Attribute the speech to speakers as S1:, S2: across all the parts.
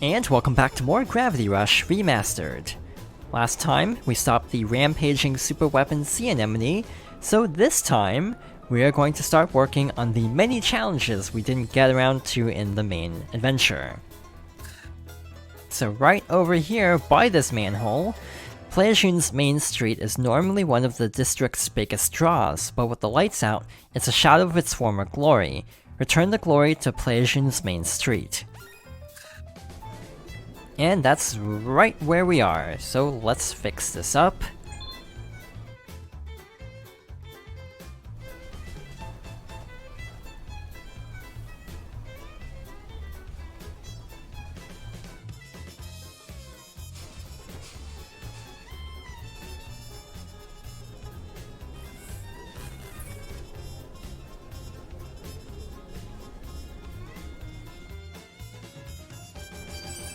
S1: And welcome back to more Gravity Rush Remastered. Last time, we stopped the rampaging super weapon sea anemone, so this time, we are going to start working on the many challenges we didn't get around to in the main adventure. So right over here, by this manhole, Pleijeune's main street is normally one of the district's biggest draws, but with the lights out, it's a shadow of its former glory. Return the glory to Pleijeune's main street. And that's right where we are, so let's fix this up.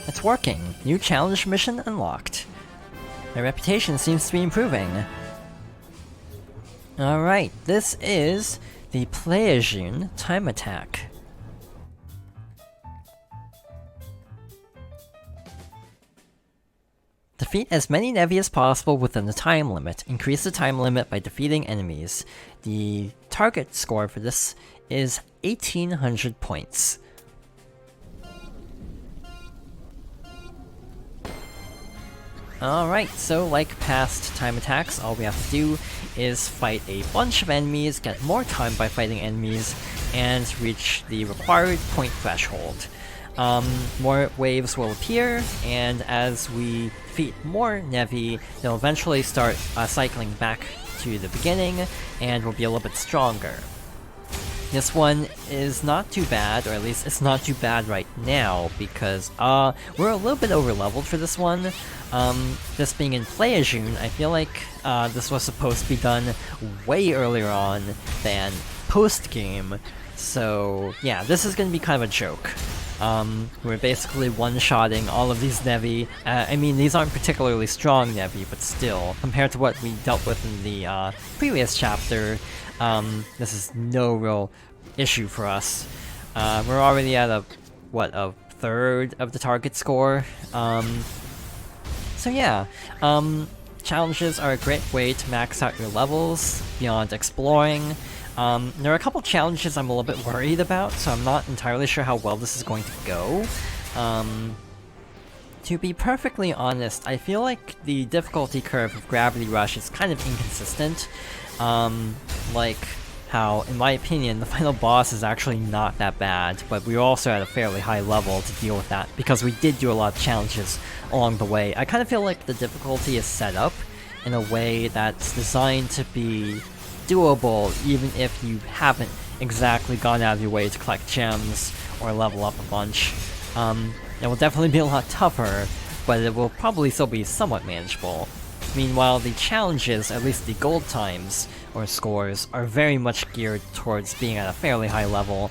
S1: It's working! New challenge mission unlocked. My reputation seems to be improving. Alright, this is the Pleajeune time attack. Defeat as many Nevi as possible within the time limit. Increase the time limit by defeating enemies. The target score for this is 1800 points. Alright, so like past time attacks, all we have to do is fight a bunch of enemies, get more time by fighting enemies, and reach the required point threshold. More waves will appear, and as we defeat more Nevi, they'll eventually start cycling back to the beginning, and will be a little bit stronger. This one is not too bad, or at least it's not too bad right now, because we're a little bit over-leveled for this one. This being in Pleajeune, I feel like this was supposed to be done way earlier on than post-game, so yeah, this is gonna be kind of a joke. We're basically one-shotting all of these Nevi. I mean, these aren't particularly strong Nevi, but still, compared to what we dealt with in the previous chapter, this is no real issue for us. We're already at a third of the target score. So yeah, challenges are a great way to max out your levels beyond exploring. There are a couple challenges I'm a little bit worried about, so I'm not entirely sure how well this is going to go. To be perfectly honest, I feel like the difficulty curve of Gravity Rush is kind of inconsistent. Like how, in my opinion, the final boss is actually not that bad, but we were also at a fairly high level to deal with that, because we did do a lot of challenges along the way. I kind of feel like the difficulty is set up in a way that's designed to be doable, even if you haven't exactly gone out of your way to collect gems or level up a bunch. It will definitely be a lot tougher, but it will probably still be somewhat manageable. Meanwhile, the challenges, at least the gold times, or scores, are very much geared towards being at a fairly high level.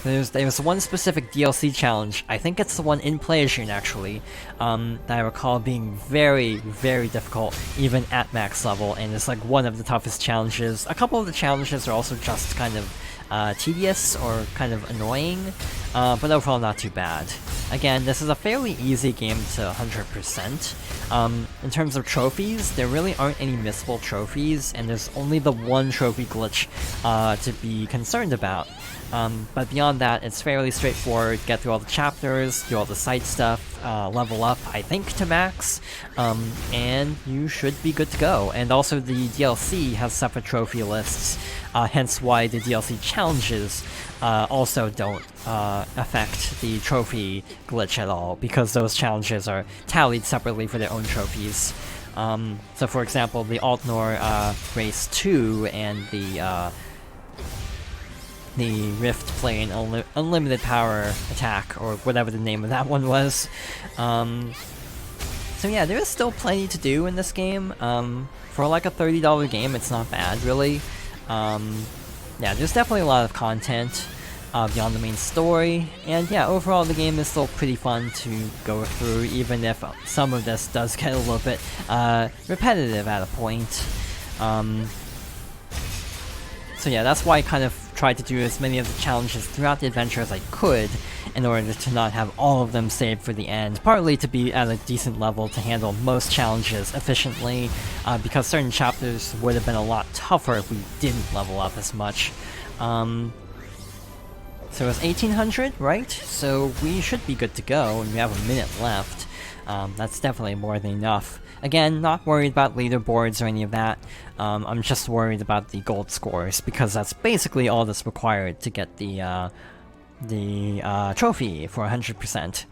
S1: There's one specific DLC challenge, I think it's the one in Pleajeune actually, that I recall being very, very difficult, even at max level, and it's like one of the toughest challenges. A couple of the challenges are also just kind of tedious or kind of annoying, but overall not too bad. Again, this is a fairly easy game to 100%. In terms of trophies, there really aren't any missable trophies, and there's only the one trophy glitch to be concerned about. But beyond that, it's fairly straightforward. Get through all the chapters, do all the side stuff, level up, I think, to max, and you should be good to go. And also the DLC has separate trophy lists, hence why the DLC challenges also don't affect the trophy glitch at all, because those challenges are tallied separately for their own trophies. So for example, the Altnor Race 2 and the Rift Plane Unlimited Power Attack, or whatever the name of that one was. So yeah, there is still plenty to do in this game. For like a $30 game, it's not bad, really. Yeah, there's definitely a lot of content beyond the main story, and yeah, overall the game is still pretty fun to go through, even if some of this does get a little bit repetitive at a point. So yeah, that's why I kind of tried to do as many of the challenges throughout the adventure as I could in order to not have all of them saved for the end, partly to be at a decent level to handle most challenges efficiently, because certain chapters would have been a lot tougher if we didn't level up as much. So it's 1800, right? So we should be good to go, and we have a minute left. That's definitely more than enough. Again, not worried about leaderboards or any of that. I'm just worried about the gold scores, because that's basically all that's required to get the trophy for 100%.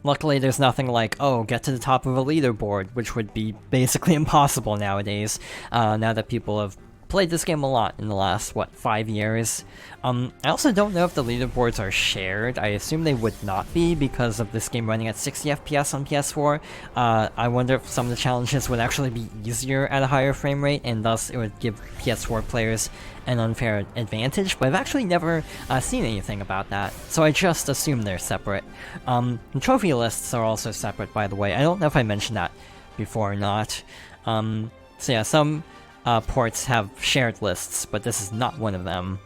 S1: Luckily, there's nothing like, oh, get to the top of a leaderboard, which would be basically impossible nowadays, now that people have played this game a lot in the last, 5 years. I also don't know if the leaderboards are shared. I assume they would not be because of this game running at 60 FPS on PS4. I wonder if some of the challenges would actually be easier at a higher frame rate, and thus it would give PS4 players an unfair advantage, but I've actually never seen anything about that, so I just assume they're separate. The trophy lists are also separate, by the way. I don't know if I mentioned that before or not. So yeah, some ports have shared lists, but this is not one of them.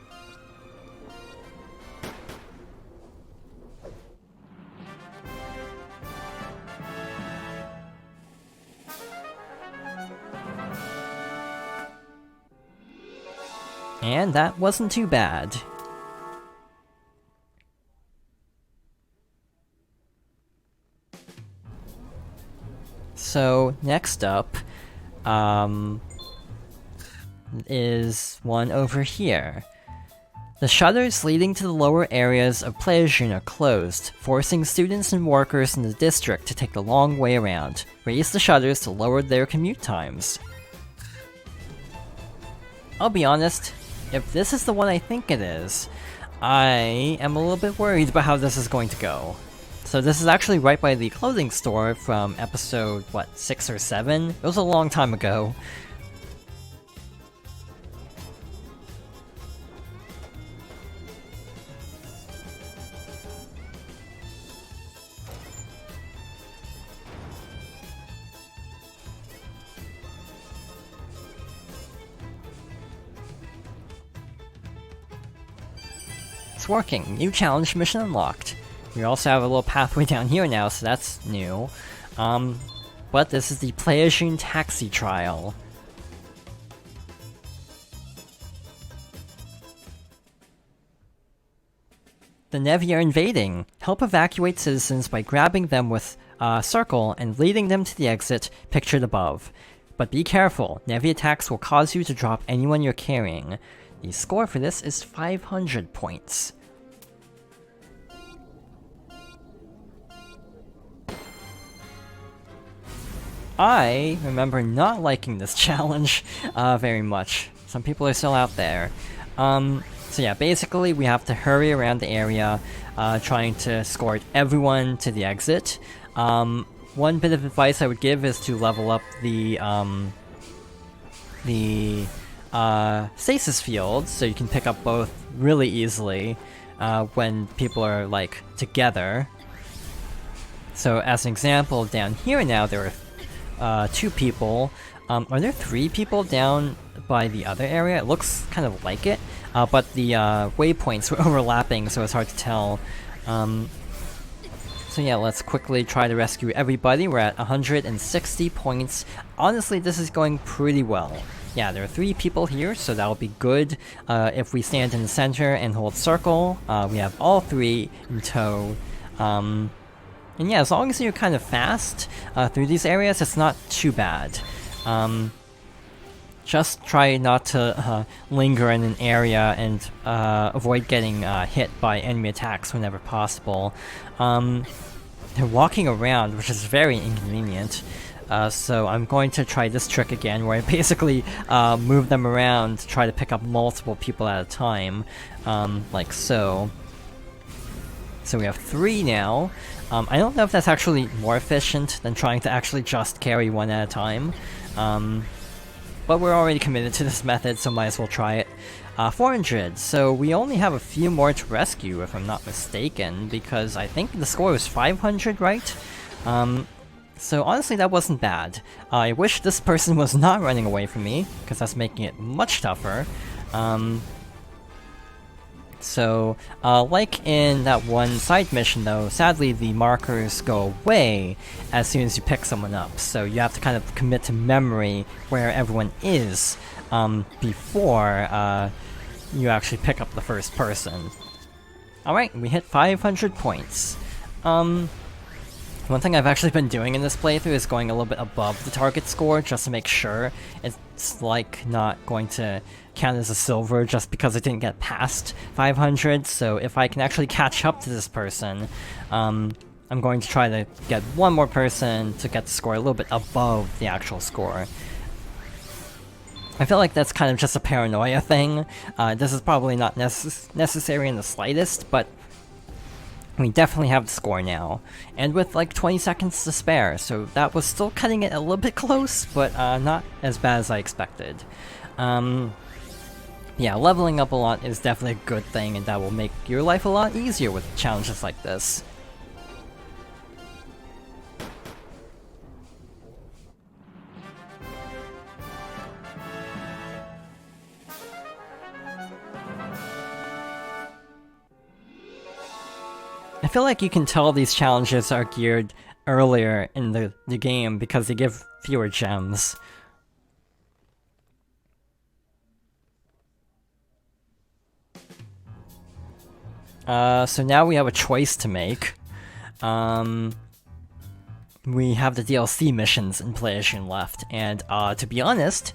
S1: And that wasn't too bad. So, next up, is one over here. The shutters leading to the lower areas of Pleajeune are closed, forcing students and workers in the district to take the long way around. Raise the shutters to lower their commute times. I'll be honest, if this is the one I think it is, I am a little bit worried about how this is going to go. So this is actually right by the clothing store from episode, 6 or 7? It was a long time ago. It's working. New challenge mission unlocked. We also have a little pathway down here now, so that's new. But this is the Pleisian taxi trial. The Nevi are invading. Help evacuate citizens by grabbing them with a circle and leading them to the exit pictured above. But be careful, Nevi attacks will cause you to drop anyone you're carrying. The score for this is 500 points. I remember not liking this challenge very much. Some people are still out there. So yeah, basically we have to hurry around the area, trying to escort everyone to the exit. One bit of advice I would give is to level up the stasis field, so you can pick up both really easily when people are, like, together. So as an example, down here now there are 2 people. Are there 3 people down by the other area? It looks kind of like it, but the waypoints were overlapping, so it's hard to tell. So yeah, let's quickly try to rescue everybody. We're at 160 points. Honestly, this is going pretty well. Yeah, there are 3 people here, so that'll be good. If we stand in the center and hold circle, we have all 3 in tow. And yeah, as long as you're kind of fast through these areas, it's not too bad. Just try not to linger in an area and avoid getting hit by enemy attacks whenever possible. They're walking around, which is very inconvenient. So I'm going to try this trick again, where I basically move them around to try to pick up multiple people at a time, like so. So we have 3 now. I don't know if that's actually more efficient than trying to actually just carry 1 at a time. But we're already committed to this method, so might as well try it. 400, so we only have a few more to rescue, if I'm not mistaken, because I think the score was 500, right? So honestly, that wasn't bad. I wish this person was not running away from me, because that's making it much tougher. So, like in that one side mission though, sadly the markers go away as soon as you pick someone up, so you have to kind of commit to memory where everyone is before you actually pick up the first person. Alright, we hit 500 points. One thing I've actually been doing in this playthrough is going a little bit above the target score just to make sure it's like not going to count as a silver just because I didn't get past 500, so if I can actually catch up to this person, I'm going to try to get one more person to get the score a little bit above the actual score. I feel like that's kind of just a paranoia thing. This is probably not necessary in the slightest, but we definitely have the score now, and with like 20 seconds to spare, so that was still cutting it a little bit close, but not as bad as I expected. Yeah, leveling up a lot is definitely a good thing, and that will make your life a lot easier with challenges like this. I feel like you can tell these challenges are geared earlier in the game because they give fewer gems. So now we have a choice to make. We have the DLC missions in Pleajione left, and to be honest,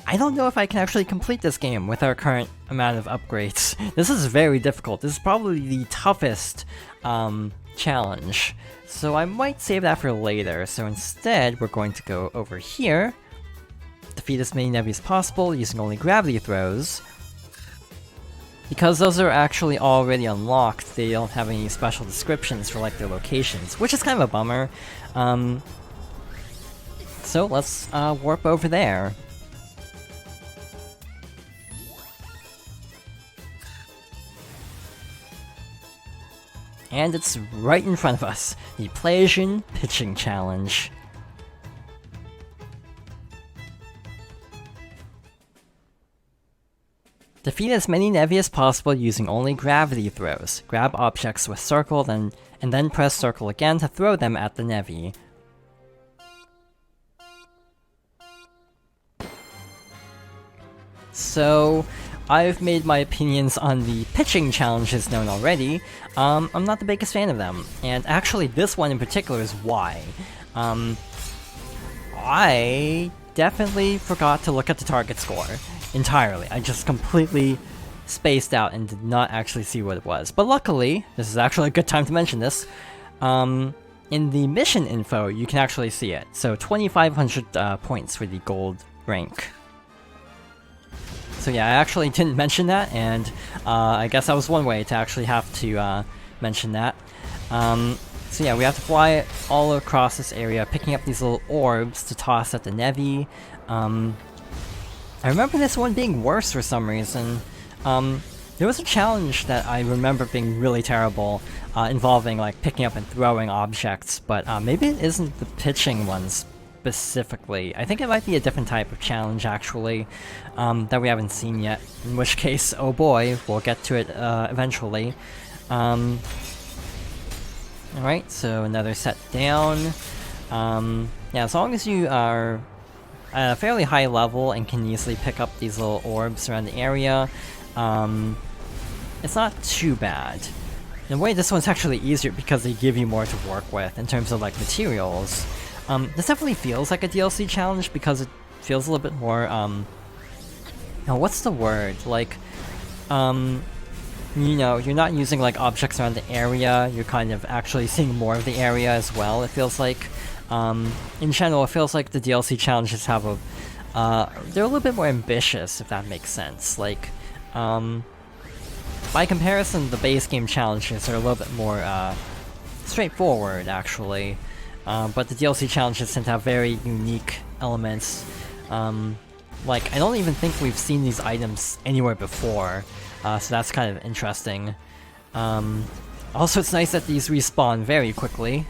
S1: I don't know if I can actually complete this game with our current amount of upgrades. This is very difficult. This is probably the toughest challenge, so I might save that for later. So instead, we're going to go over here, defeat as many Nevi as possible using only gravity throws. Because those are actually already unlocked, they don't have any special descriptions for like their locations, which is kind of a bummer. So let's warp over there. And it's right in front of us, the Pleisian Pitching Challenge. Defeat as many Nevi as possible using only gravity throws. Grab objects with circle, and then press circle again to throw them at the Nevi. So, I've made my opinions on the pitching challenges known already. I'm not the biggest fan of them, and actually this one in particular is why. I definitely forgot to look at the target score entirely. I just completely spaced out and did not actually see what it was. But luckily, this is actually a good time to mention this, in the mission info you can actually see it. So 2,500 points for the gold rank. So yeah, I actually didn't mention that, and I guess that was one way to actually have to mention that. So yeah, we have to fly all across this area, picking up these little orbs to toss at the Nevi. I remember this one being worse for some reason. There was a challenge that I remember being really terrible, involving like picking up and throwing objects, but maybe it isn't the pitching ones specifically. I think it might be a different type of challenge actually, that we haven't seen yet, in which case, oh boy, we'll get to it eventually. Alright, so another set down. Yeah, as long as you are at a fairly high level and can easily pick up these little orbs around the area, it's not too bad. In a way, this one's actually easier because they give you more to work with in terms of like materials. This definitely feels like a DLC challenge because it feels a little bit more, now what's the word? Like, you know, you're not using like objects around the area, you're kind of actually seeing more of the area as well, it feels like. In general, it feels like the DLC challenges have a, they're a little bit more ambitious, if that makes sense. Like, by comparison, the base game challenges are a little bit more, straightforward, actually. But the DLC challenges tend to have very unique elements. Like, I don't even think we've seen these items anywhere before, so that's kind of interesting. Also, it's nice that these respawn very quickly.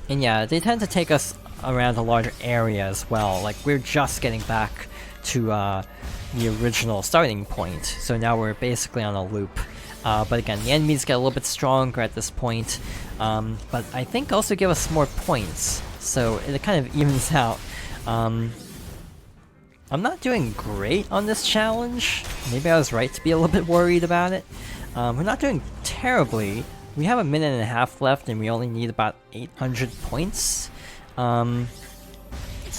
S1: And yeah, they tend to take us around a larger area as well. Like, we're just getting back to the original starting point. So now we're basically on a loop. But again, the enemies get a little bit stronger at this point, but I think also give us more points, so it kind of evens out. I'm not doing great on this challenge. Maybe I was right to be a little bit worried about it. We're not doing terribly. We have a minute and a half left and we only need about 800 points. So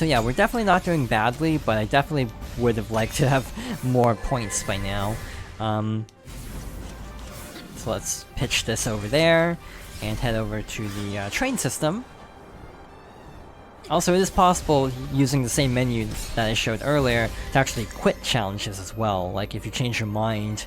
S1: yeah, we're definitely not doing badly, but I definitely would have liked to have more points by now. So let's pitch this over there and head over to the train system. Also, it is possible, using the same menu that I showed earlier, to actually quit challenges as well, like if you change your mind.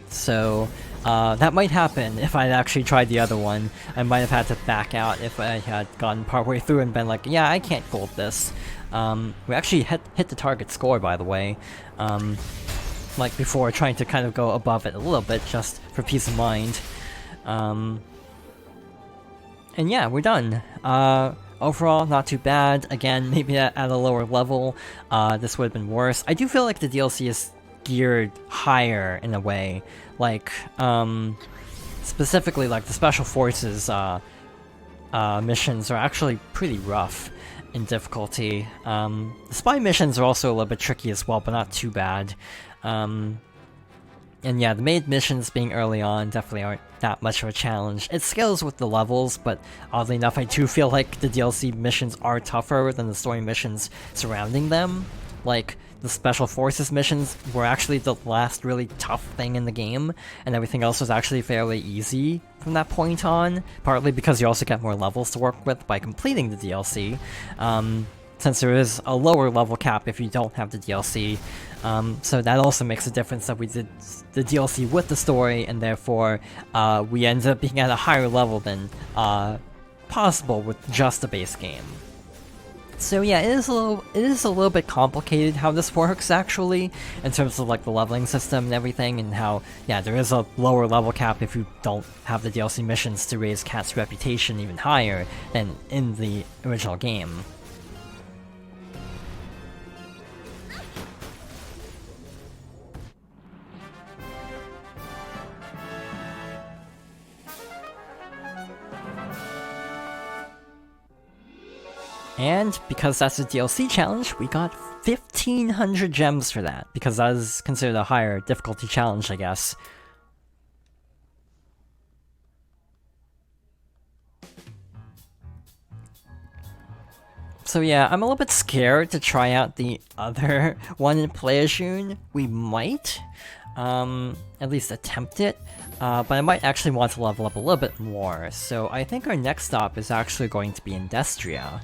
S1: So that might happen if I'd actually tried the other one. I might have had to back out if I had gotten partway through and been like, yeah, I can't gold this. We actually hit the target score, by the way. Like before, trying to kind of go above it a little bit, just for peace of mind. And yeah, we're done. Overall, not too bad. Again, maybe at a lower level, this would have been worse. I do feel like the DLC is geared higher in a way. Like, specifically, like the Special Forces missions are actually pretty rough in difficulty. The spy missions are also a little bit tricky as well, but not too bad. And yeah, the main missions being early on definitely aren't that much of a challenge. It scales with the levels, but oddly enough, I do feel like the DLC missions are tougher than the story missions surrounding them. Like, the Special Forces missions were actually the last really tough thing in the game, and everything else was actually fairly easy from that point on, partly because you also get more levels to work with by completing the DLC. Since there is a lower level cap if you don't have the DLC. So that also makes a difference that we did the DLC with the story, and therefore we ended up being at a higher level than possible with just the base game. So yeah, it is a little bit complicated how this works actually, in terms of like the leveling system and everything, and how, yeah, there is a lower level cap if you don't have the DLC missions to raise Cat's reputation even higher than in the original game. And because that's a DLC challenge, we got 1,500 gems for that, because that is considered a higher difficulty challenge, I guess. So yeah, I'm a little bit scared to try out the other one in Pleajeune. We might, at least attempt it, but I might actually want to level up a little bit more. So I think our next stop is actually going to be Industria.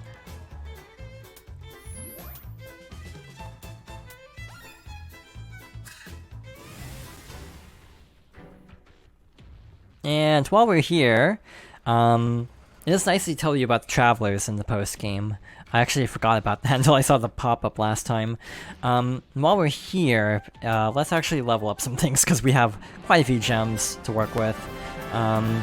S1: And while we're here, it is nice to tell you about the Travelers in the post-game. I actually forgot about that until I saw the pop-up last time. While we're here, let's actually level up some things, because we have quite a few gems to work with. I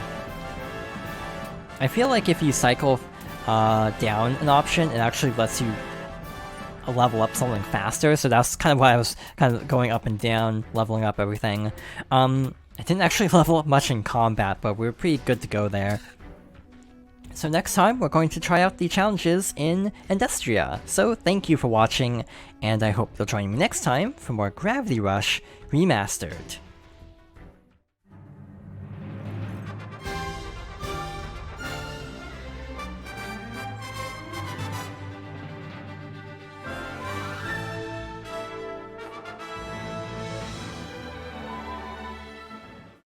S1: feel like if you cycle down an option, it actually lets you level up something faster, so that's kind of why I was kind of going up and down, leveling up everything. I didn't actually level up much in combat, but we were pretty good to go there. So next time, we're going to try out the challenges in Industria. So thank you for watching, and I hope you'll join me next time for more Gravity Rush Remastered.